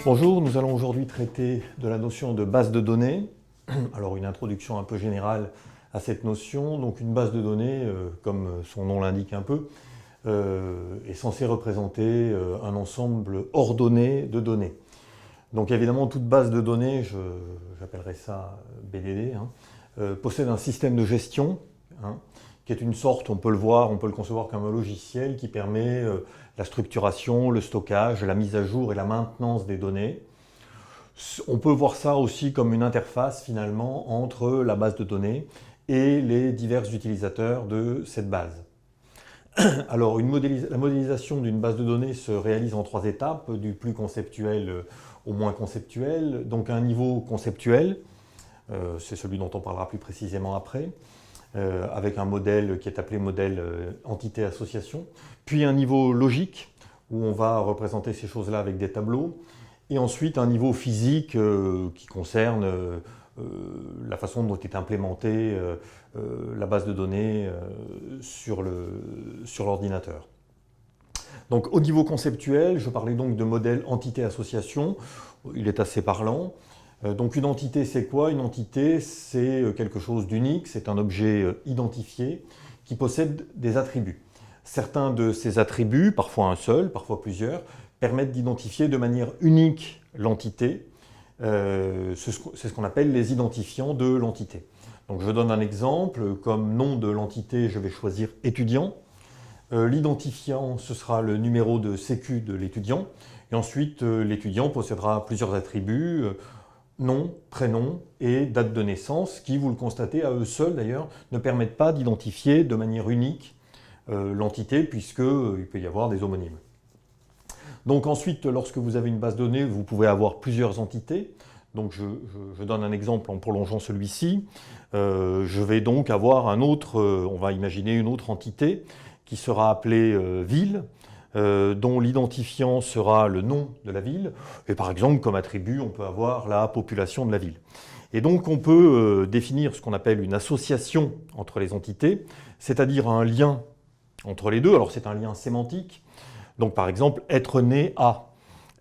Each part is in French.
Bonjour, nous allons aujourd'hui traiter de la notion de base de données. Alors une introduction un peu générale à cette notion. Donc une base de données, comme son nom l'indique un peu, est censée représenter un ensemble ordonné de données. Donc évidemment toute base de données, j'appellerais ça BDD, possède un système de gestion, qui est une sorte, on peut le voir, on peut le concevoir comme un logiciel qui permet la structuration, le stockage, la mise à jour et la maintenance des données. On peut voir ça aussi comme une interface finalement entre la base de données et les divers utilisateurs de cette base. Alors la modélisation d'une base de données se réalise en 3 étapes, du plus conceptuel au moins conceptuel. Donc un niveau conceptuel, c'est celui dont on parlera plus précisément après, avec un modèle qui est appelé modèle entité-association, puis un niveau logique, où on va représenter ces choses-là avec des tableaux, et ensuite un niveau physique qui concerne la façon dont est implémentée la base de données sur l'ordinateur. Donc au niveau conceptuel, je parlais donc de modèle entité-association, il est assez parlant. Donc une entité, c'est quoi? Une entité, c'est quelque chose d'unique, c'est un objet identifié qui possède des attributs. Certains de ces attributs, parfois un seul, parfois plusieurs, permettent d'identifier de manière unique l'entité. C'est ce qu'on appelle les identifiants de l'entité. Donc je donne un exemple, comme nom de l'entité, je vais choisir étudiant. L'identifiant, ce sera le numéro de sécu de l'étudiant. Et ensuite, l'étudiant possédera plusieurs attributs, nom, prénom et date de naissance, qui, vous le constatez, à eux seuls d'ailleurs, ne permettent pas d'identifier de manière unique l'entité, puisqu'il peut y avoir des homonymes. Donc ensuite, lorsque vous avez une base de données, vous pouvez avoir plusieurs entités. Donc je donne un exemple en prolongeant celui-ci. Je vais donc avoir on va imaginer une autre entité qui sera appelée ville, dont l'identifiant sera le nom de la ville. Et par exemple, comme attribut, on peut avoir la population de la ville. Et donc on peut définir ce qu'on appelle une association entre les entités, c'est-à-dire un lien entre les deux. Alors c'est un lien sémantique. Donc par exemple, être né à.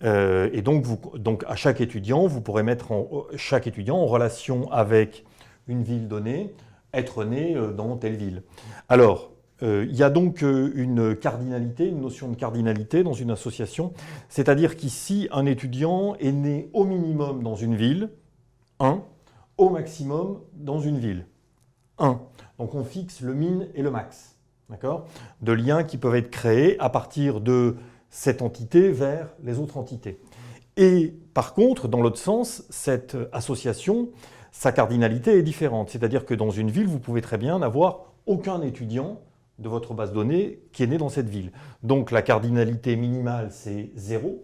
Et donc à chaque étudiant, vous pourrez mettre chaque étudiant en relation avec une ville donnée, être né dans telle ville. Alors, il y a donc une cardinalité, une notion de cardinalité dans une association, c'est-à-dire qu'ici, un étudiant est né au minimum dans une ville, 1, au maximum dans une ville, 1. Donc on fixe le min et le max, d'accord, de liens qui peuvent être créés à partir de cette entité vers les autres entités. Et par contre, dans l'autre sens, cette association, sa cardinalité est différente. C'est-à-dire que dans une ville, vous pouvez très bien n'avoir aucun étudiant de votre base de données qui est né dans cette ville. Donc la cardinalité minimale, c'est 0,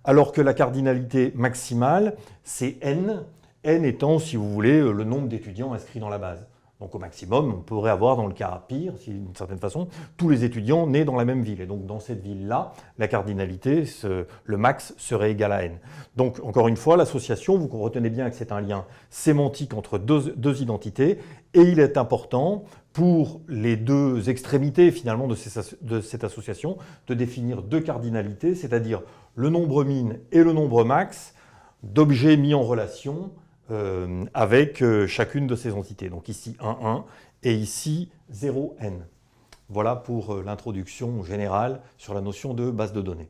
alors que la cardinalité maximale, c'est n, n étant, si vous voulez, le nombre d'étudiants inscrits dans la base. Donc au maximum, on pourrait avoir, dans le cas pire, d'une certaine façon, tous les étudiants nés dans la même ville. Et donc dans cette ville-là, la cardinalité, le max serait égal à n. Donc encore une fois, l'association, vous retenez bien que c'est un lien sémantique entre deux identités, et il est important pour les deux extrémités finalement de cette association de définir deux cardinalités, c'est-à-dire le nombre min et le nombre max d'objets mis en relation avec chacune de ces entités. Donc ici 1, 1 et ici 0, n. Voilà pour l'introduction générale sur la notion de base de données.